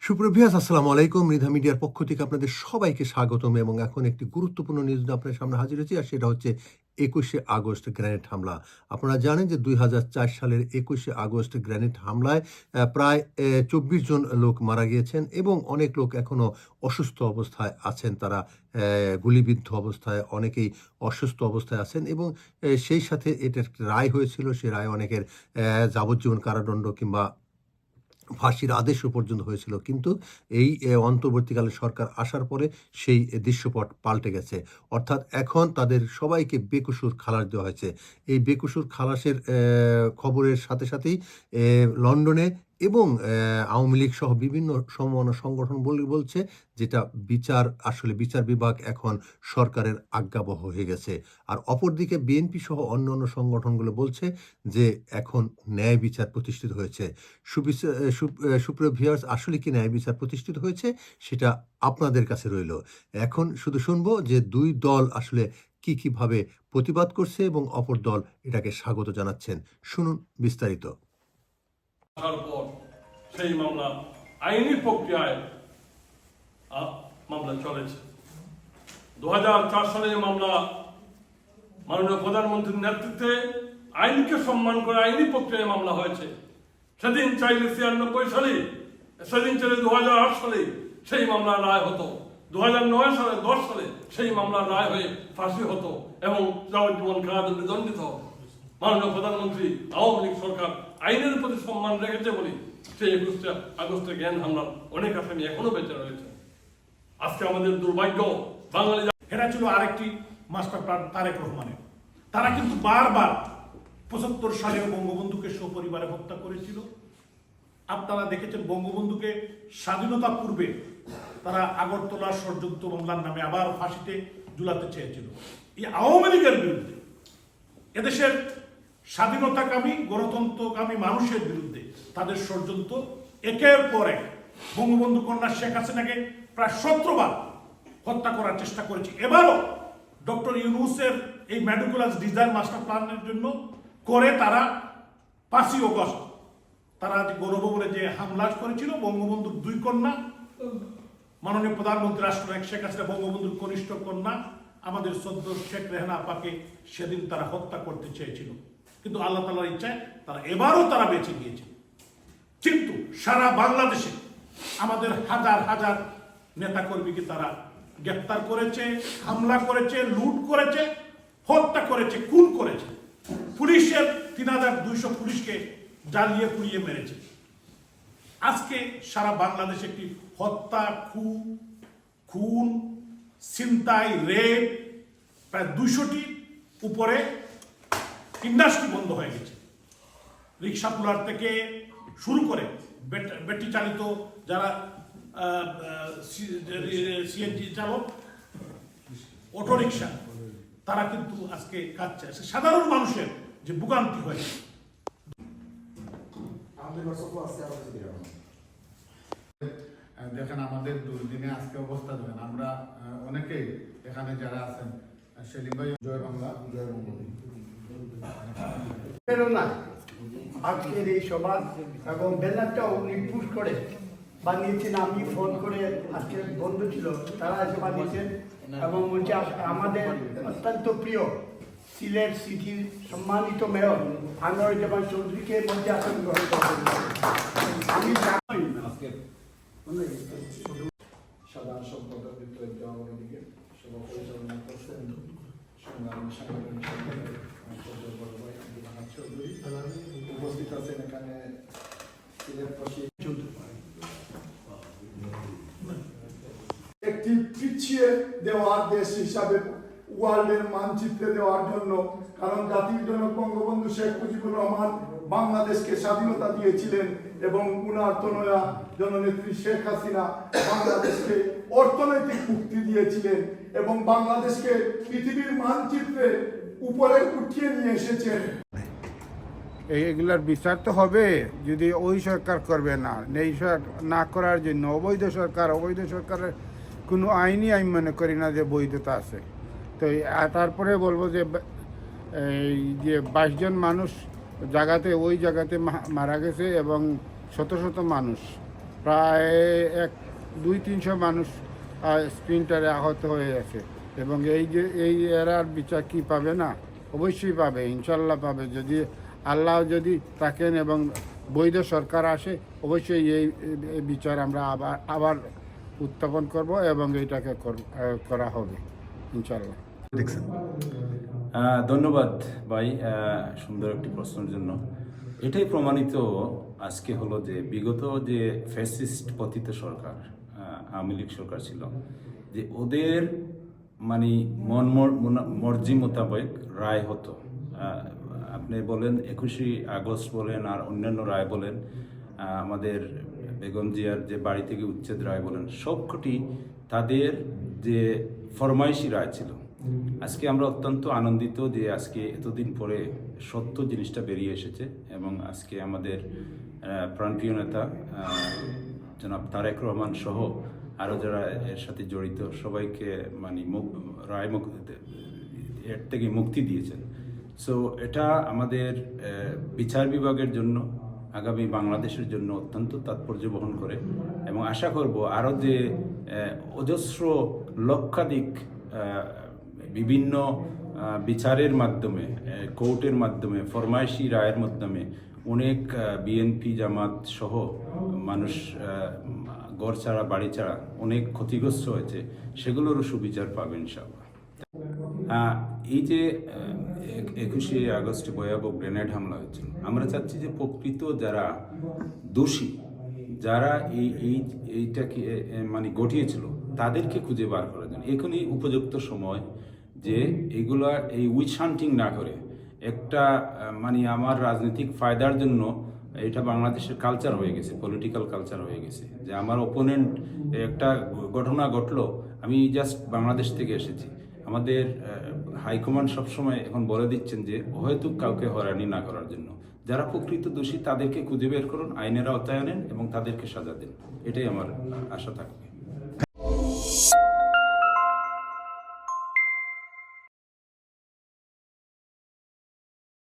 সুপ্রভিয়াস আসসালামু আলাইকুম। মৃধা মিডিয়ার পক্ষ থেকে আপনাদের সবাইকে স্বাগতম এবং এখন একটি গুরুত্বপূর্ণ নিউজ নিয়ে আপনাদের সামনে হাজির হয়েছি, আর সেটা হচ্ছে ২১শে আগস্ট গ্রেনেড হামলা। আপনারা জানেন যে ২০০৪ সালের ২১শে আগস্ট গ্রেনেড হামলায় প্রায় ২৪ জন লোক মারা গিয়েছেন এবং অনেক লোক এখনো অসুস্থ অবস্থায় আছেন। তারা গুলিবিদ্ধ অবস্থায়, অনেকেই অসুস্থ অবস্থায় আছেন এবং সেই সাথে এটার একটি রায় হয়েছিল। সে রায় অনেকের যাবজ্জীবন কারাদণ্ড কিংবা ফাঁসির আদেশও পর্যন্ত হয়েছিল। কিন্তু এই অন্তর্বর্তীকালে সরকার আসার পরে সেই দৃশ্যপট পাল্টে গেছে। অর্থাৎ এখন তাদের সবাইকে বেকসুর খালাস দেওয়া হয়েছে। এই বেকসুর খালাসের খবরের সাথে সাথেই লন্ডনে এবং আওয়ামী লীগ সহ বিভিন্ন সমমনা সংগঠন বলছে যেটা বিচার বিভাগ এখন সরকারের আজ্ঞাবহ হয়ে গেছে। আর অপরদিকে বিএনপি সহ অন্যান্য সংগঠনগুলো বলছে যে এখন ন্যায় বিচার প্রতিষ্ঠিত হয়েছে। সুপ্রিয় ভিউয়ার্স, আসলে কি ন্যায় বিচার প্রতিষ্ঠিত হয়েছে সেটা আপনাদের কাছে রইল। এখন শুধু শুনবো যে দুই দল আসলে কিভাবে প্রতিবাদ করছে এবং অপর দল এটাকে স্বাগত জানাচ্ছেন। শুনুন বিস্তারিত। সেই মামলা আইনি প্রক্রিয়ায় মামলা চলেছে। 2004 সালে মামলা মাননীয় প্রধানমন্ত্রীর নেতৃত্বে আইনকে সম্মান করে আইনি প্রক্রিয়ায় মামলা হয়েছে। সেদিন চাইলে 96 সালে, সেদিন চাইলে 2008 সালে সেই মামলার রায় হতো। 2009 সালে 10 সালে সেই মামলার রায় হয়ে ফাঁসি হতো এবং যাবজ্জীবন কারাদণ্ডে দণ্ডিত হতো। মাননীয় প্রধানমন্ত্রী আওয়ামী লীগ সরকার আইনের প্রতি সম্মান রেখেছে বলে সেই 21 আগস্টের গ্রেনেড হামলার অনেক আসামি এখনো বেঁচে রয়েছে। আজকে আমাদের দুর্ভাগ্য, বাঙালি এটা ছিল আরেকটি মাস্টার প্ল্যান তারেক রহমানের। তারা কিন্তু বারবার 75 সালে বঙ্গবন্ধুকে সপরিবারে হত্যা করেছিল। আপনারা দেখেছেন বঙ্গবন্ধুকে স্বাধীনতা পূর্বে তারা আগরতলা ষড়যন্ত্র মামলার নামে আবার ফাঁসিতে ঝুলাতে চেয়েছিল। এই আওয়ামী লীগের বিরুদ্ধে, এদেশের স্বাধীনতাকামী গণতন্ত্রকামী মানুষের বিরুদ্ধে তাদের ষড়যন্ত্র একের পর এক। বঙ্গবন্ধু কন্যা শেখ হাসিনাকে প্রায় 17 বার হত্যা করার চেষ্টা করেছে। এবারও ডক্টর ইউনূসের এই মেটিকুলাস ডিজাইন মাস্টার প্ল্যানের জন্য করে তারা 5ই আগস্ট তারা গৌরব বলে যে হামলা করেছিল বঙ্গবন্ধুর 2 কন্যা, মাননীয় প্রধানমন্ত্রী রাষ্ট্রনায়ক শেখ হাসিনা বঙ্গবন্ধুর কনিষ্ঠ কন্যা আমাদের সদ্য শেখ রেহানা আপাকে সেদিন তারা হত্যা করতে চেয়েছিল, কিন্তু আল্লাহ তাআলার ইচ্ছায় তারা এবারও তারা বেঁচে গিয়েছে। কিন্তু সারা বাংলাদেশে আমাদের হাজার হাজার নেতাকর্মীকে তারা গ্রেপ্তার করেছে, হামলা করেছে, লুট করেছে, হত্যা করেছে, খুন করেছে। পুলিশের 3200 পুলিশকে জ্বালিয়ে পুড়িয়ে মেরেছে। আজকে সারা বাংলাদেশে একটি হত্যা, খুন, ছিনতাই, রেপ, প্রায় 200টি উপরে ইন্ডাস্ট্রি বন্ধ হয়ে গেছে। রিক্সা পুলার থেকে শুরু করে ব্যাটারি চালিত যারা সিএনজি চালক, অটোরিক্সা, তারা কিন্তু আজকে কাজ চাইছে। সাধারণ মানুষের যে ভোগান্তি হয়েছে। দেখেন আমাদের দুর্দিনে আজকে অবস্থা দেখেন, আমরা অনেকেই এখানে যারা আছেন, সেলিম ভাই, জয় বাংলা, জয় বঙ্গবন্ধু। আজকের এই সভা এবং ব্যানারটাও নির্পুষ করে বানিয়েছেন। আমি ফোন করে, আজকে বন্ধু ছিল, তারা এসে বানিয়েছেন এবং বলছে আমাদের অত্যন্ত প্রিয় সিলেট সিটির সম্মানিত মেয়র আনোয়ারুজ্জামান চৌধুরীকে মধ্যে আসন গ্রহণ করবেন। আমি সাধারণ সম্পাদক আওয়ামী লীগের সভা পরিচালনা করছেন উপস্থিত আছেন এখানে সিলেটবাসী। একটি পিছিয়ে দেওয়ার দেশ হিসাবে ওয়ার্ল্ডের মানচিত্রে দেওয়ার জন্য, কারণ জাতির জনক বঙ্গবন্ধু শেখ মুজিবুর রহমান বাংলাদেশকে স্বাধীনতা দিয়েছিলেন এবং উনার তনয়া জননেত্রী শেখ হাসিনা বাংলাদেশকে অর্থনৈতিক মুক্তি দিয়েছিলেন এবং বাংলাদেশকে পৃথিবীর মানচিত্রে উপরে উঠিয়ে নিয়ে এসেছেন। এইগুলার বিচার তো হবে যদি ওই সরকার করবে না, এই না করার জন্য অবৈধ সরকারের কোনো আইনই আমি মনে করি না যে বৈধতা আছে। তো তারপরে বলবো যে এই যে 22 জন মানুষ ওই জায়গাতে মারা গেছে এবং শত শত মানুষ প্রায় 200-300 মানুষ স্প্রিন্টারে আহত হয়ে আছে। এবং এই এরার বিচার কি পাবে না? অবশ্যই পাবে, ইনশাল্লাহ পাবে। যদি আল্লাহ যদি থাকেন এবং বৈধ সরকার আসে, অবশ্যই এই বিচার আমরা আবার উত্থাপন করব এবং এইটাকে করা হবে ইনশাল্লাহ। দেখছেন ধন্যবাদ ভাই সুন্দর একটি প্রশ্নের জন্য। এটাই প্রমাণিত আজকে হলো যে বিগত যে ফ্যাসিস্ট পতিত সরকার, আওয়ামী লীগ সরকার ছিল, যে ওদের মানে মর্জি মোতাবেক রায় হতো। আপনি বলেন 21শে আগস্ট বলেন আর অন্যান্য রায় বলেন, আমাদের বেগম জিয়ার যে বাড়ি থেকে উচ্ছেদ রায় বলেন, সবকটি তাদের যে ফরমাইশি রায় ছিল। আজকে আমরা অত্যন্ত আনন্দিত যে আজকে এতদিন পরে সত্য জিনিসটা বেরিয়ে এসেছে এবং আজকে আমাদের প্রাণপ্রিয় নেতা জনাব তারেক রহমান সহ আরও যারা এর সাথে জড়িত সবাইকে মানে রায় এর থেকে মুক্তি দিয়েছেন। সো এটা আমাদের বিচার বিভাগের জন্য, আগামী বাংলাদেশের জন্য অত্যন্ত তাৎপর্য বহন করে এবং আশা করব আরও যে অজস্র লক্ষাধিক বিভিন্ন বিচারের মাধ্যমে, কোর্টের মাধ্যমে, ফরমাইশি রায়ের মাধ্যমে অনেক বিএনপি জামাত সহ মানুষ ঘর ছাড়া বাড়ি ছাড়া অনেক ক্ষতিগ্রস্ত হয়েছে, সেগুলোরও সুবিচার পাবেন ইনশাআল্লাহ। এই যে 21শে আগস্টে ভয়াবহ গ্রেনেড হামলা হয়েছিল, আমরা চাচ্ছি যে প্রকৃত যারা দোষী, যারা এইটাকে মানে ঘটিয়েছিল তাদেরকে খুঁজে বার করার জন্য এখনই উপযুক্ত সময়, যে এগুলা এই উইচ হান্টিং না করে একটা মানে আমার রাজনৈতিক ফায়দার জন্য, এটা বাংলাদেশের কালচার হয়ে গেছে, পলিটিক্যাল কালচার হয়ে গেছে, যে আমার অপোনেন্ট একটা ঘটনা ঘটলো, আমি জাস্ট বাংলাদেশ থেকে এসেছি। আমাদের হাইকমান্ড সবসময় এখন বলে দিচ্ছেন যে হয়তো কাউকে হয়রানি না করার জন্য যারা প্রকৃত দোষী তাদেরকে খুঁজে বের করুন, আইনের আওতায় আনেন এবং তাদেরকে সাজা দেন। এটাই আমার আশা থাকবে।